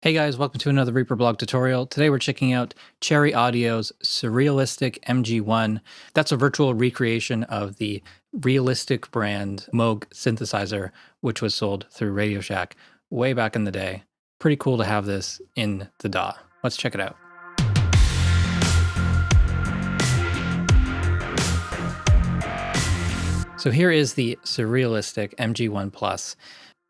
Hey guys, welcome to another Reaper blog tutorial. Today we're checking out Cherry Audio's Surrealistic MG-1. That's a virtual recreation of the Realistic brand Moog synthesizer, which was sold through RadioShack way back in the day. Pretty cool to have this in the DAW. Let's check it out. So here is the Surrealistic MG-1 Plus.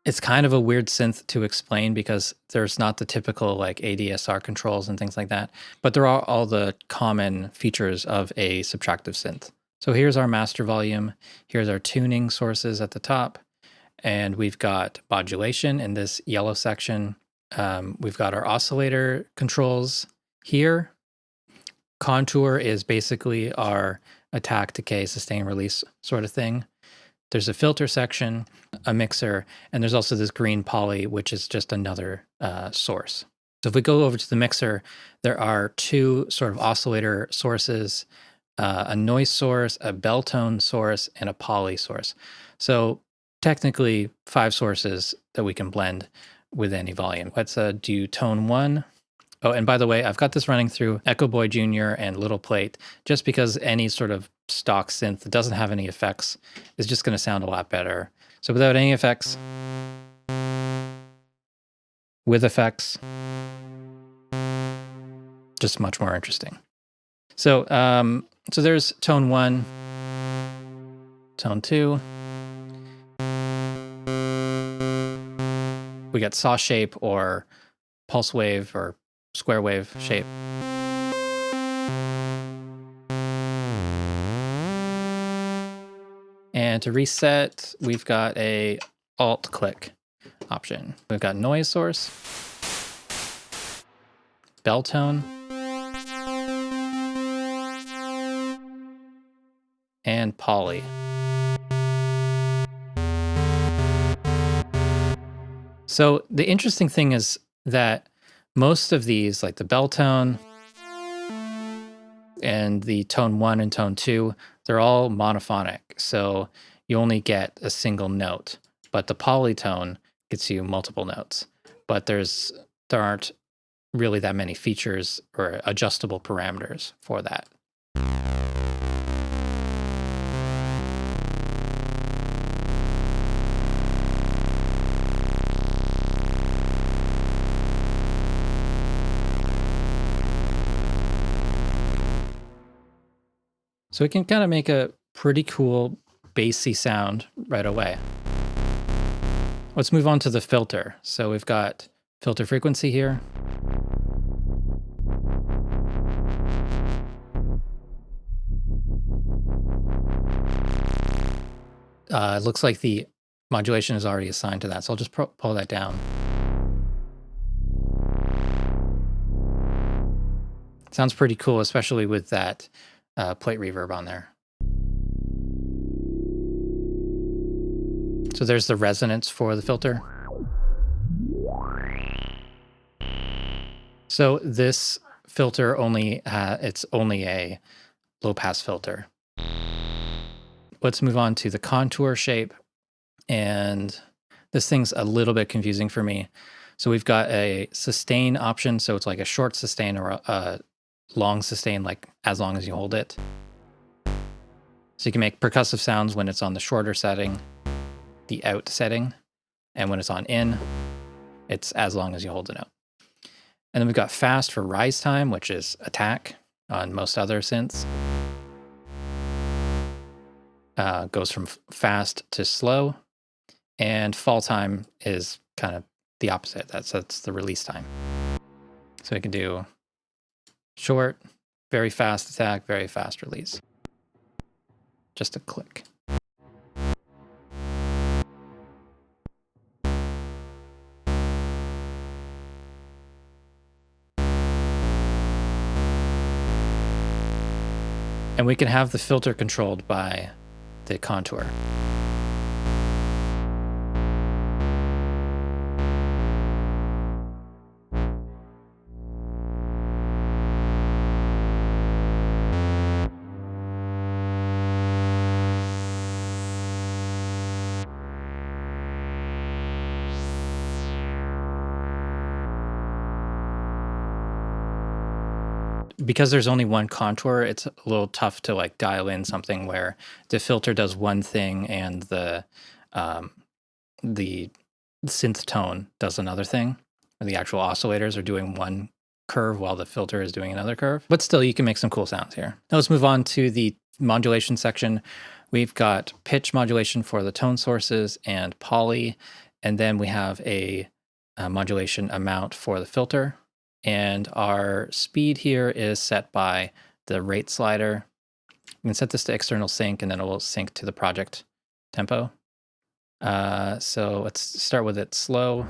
It's kind of a weird synth to explain because there's not the typical like ADSR controls and things like that, but there are all the common features of a subtractive synth. So here's our master volume. Here's our tuning sources at the top. And we've got modulation in this yellow section. We've got our oscillator controls here. Contour is basically our attack, decay, sustain, release sort of thing. There's a filter section, a mixer, and there's also this green poly, which is just another source. So if we go over to the mixer, there are two sort of oscillator sources, a noise source, a bell tone source, and a poly source. So technically 5 sources that we can blend with any volume. Let's do tone 1. Oh, and by the way, I've got this running through Echo Boy Jr. and Little Plate, just because any sort of stock synth that doesn't have any effects is just going to sound a lot better. So without any effects, with effects, just much more interesting. So, so there's tone 1, tone 2. We got saw shape or pulse wave or square wave shape. And to reset, we've got a alt click option. We've got noise source, bell tone, and poly. So the interesting thing is that most of these, like the bell tone and the tone 1 and tone 2, they're all monophonic. So you only get a single note, but the polytone gets you multiple notes. But there aren't really that many features or adjustable parameters for that. So we can kind of make a pretty cool bassy sound right away. Let's move on to the filter. So we've got filter frequency here. It looks like the modulation is already assigned to that, so I'll just pull that down. Sounds pretty cool, especially with that plate reverb on there. So there's the resonance for the filter. So this filter it's only a low pass filter. Let's move on to the contour shape. And this thing's a little bit confusing for me. So we've got a sustain option. So it's like a short sustain or a long sustain, like as long as you hold it. So you can make percussive sounds when it's on the shorter setting, the out setting, and when it's on in, it's as long as you hold the note. And then we've got fast for rise time, which is attack on most other synths. Goes from fast to slow, and fall time is kind of the opposite. That's the release time. So we can do short, very fast attack, very fast release. Just a click. And we can have the filter controlled by the contour. because there's only one contour, it's a little tough to like dial in something where the filter does one thing and the synth tone does another thing, or the actual oscillators are doing one curve while the filter is doing another curve. But still, you can make some cool sounds here. Now let's move on to the modulation section. We've got pitch modulation for the tone sources and poly, and then we have a modulation amount for the filter. And our speed here is set by the rate slider. We can set this to external sync, and then it will sync to the project tempo. So let's start with it slow,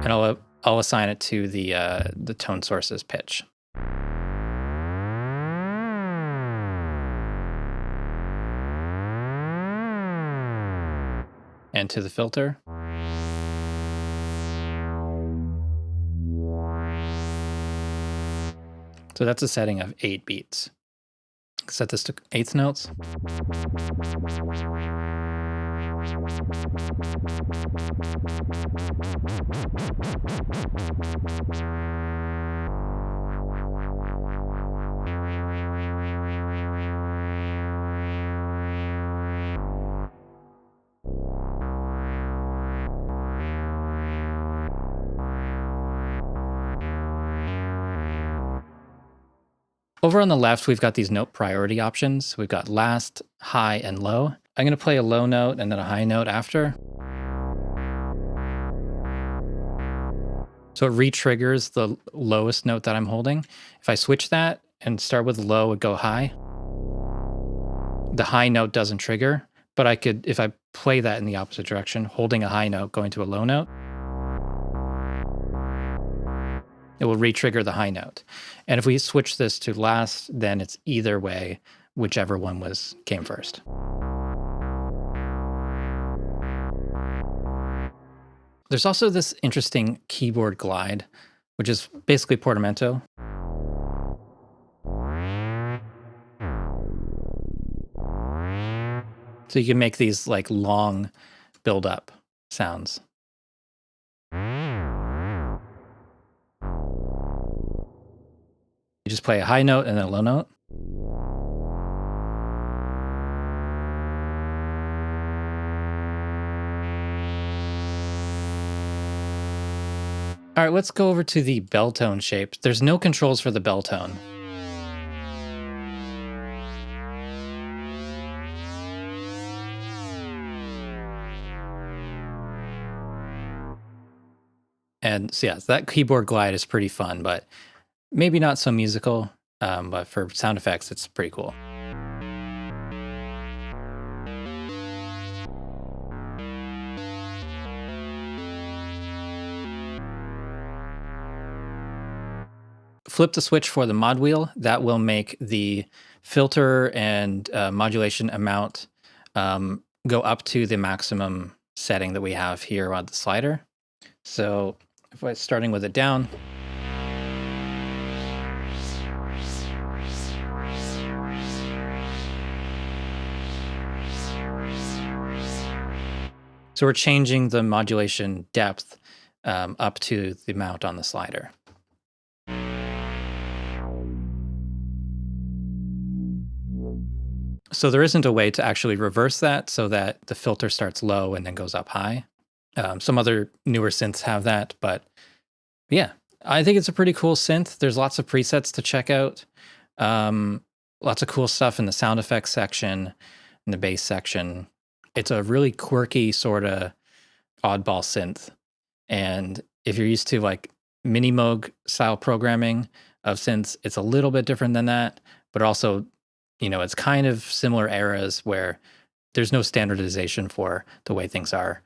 and I'll assign it to the tone source's pitch. And to the filter. So that's a setting of 8 beats. Set this to eighth notes. Over on the left, we've got these note priority options. We've got last, high, and low. I'm going to play a low note and then a high note after. So it re-triggers the lowest note that I'm holding. If I switch that and start with low and go high, the high note doesn't trigger, but I could, if I play that in the opposite direction, holding a high note, going to a low note, it will re-trigger the high note. And if we switch this to last, then it's either way, whichever one came first. There's also this interesting keyboard glide, which is basically portamento. So you can make these like long build-up sounds. You just play a high note and then a low note. All right, let's go over to the bell tone shape. There's no controls for the bell tone. And so yeah, that keyboard glide is pretty fun, but maybe not so musical, but for sound effects, it's pretty cool. Flip the switch for the mod wheel. That will make the filter and modulation amount go up to the maximum setting that we have here on the slider. So if I'm starting with it down, so we're changing the modulation depth up to the amount on the slider. So there isn't a way to actually reverse that so that the filter starts low and then goes up high. Some other newer synths have that, but yeah, I think it's a pretty cool synth. There's lots of presets to check out. Lots of cool stuff in the sound effects section, in the bass section. It's a really quirky sort of oddball synth. And if you're used to like mini Moog style programming of synths, it's a little bit different than that, but also, you know, it's kind of similar eras where there's no standardization for the way things are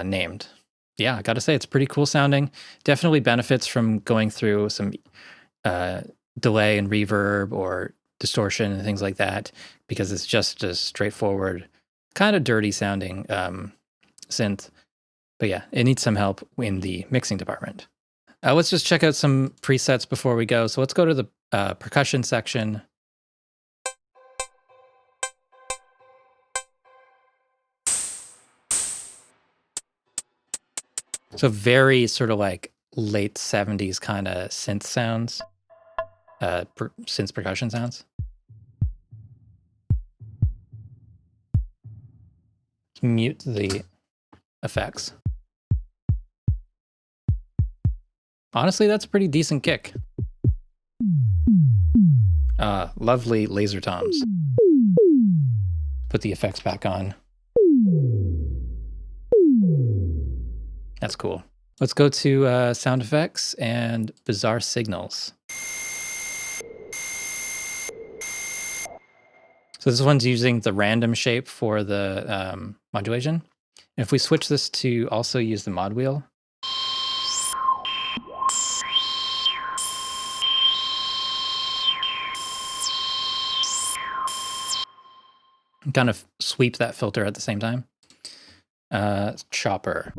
named. Yeah, I got to say, it's pretty cool sounding. Definitely benefits from going through some delay and reverb or distortion and things like that, because it's just a straightforward, kind of dirty sounding synth. But yeah, it needs some help in the mixing department. Let's just check out some presets before we go. So let's go to the percussion section. So very sort of like late 70s kind of synth sounds. synth percussion sounds. Mute the effects. Honestly, that's a pretty decent kick. Lovely laser toms. Put the effects back on. That's cool. Let's go to sound effects and bizarre signals. So this one's using the random shape for the modulation. And if we switch this to also use the mod wheel, kind of sweep that filter at the same time. Chopper.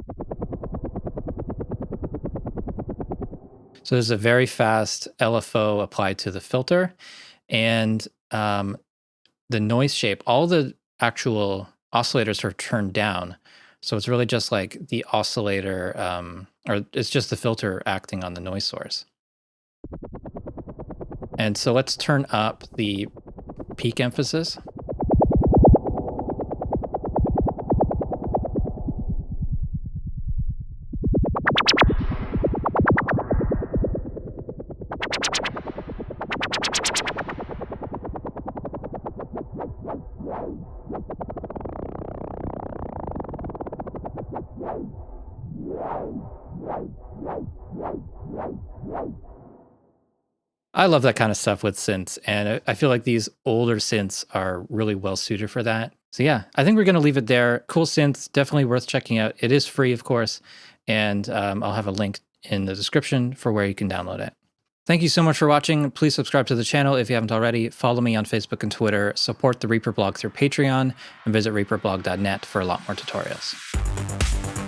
So there's a very fast LFO applied to the filter, and the noise shape, all the actual oscillators are turned down. So it's really just like the oscillator, or it's just the filter acting on the noise source. And so let's turn up the peak emphasis. I love that kind of stuff with synths, and I feel like these older synths are really well suited for that. So yeah, I think we're going to leave it there. Cool synths, definitely worth checking out. It is free, of course, and I'll have a link in the description for where you can download it. Thank you so much for watching. Please subscribe to the channel if you haven't already. Follow me on Facebook and Twitter. Support the Reaper blog through Patreon, and visit reaperblog.net for a lot more tutorials.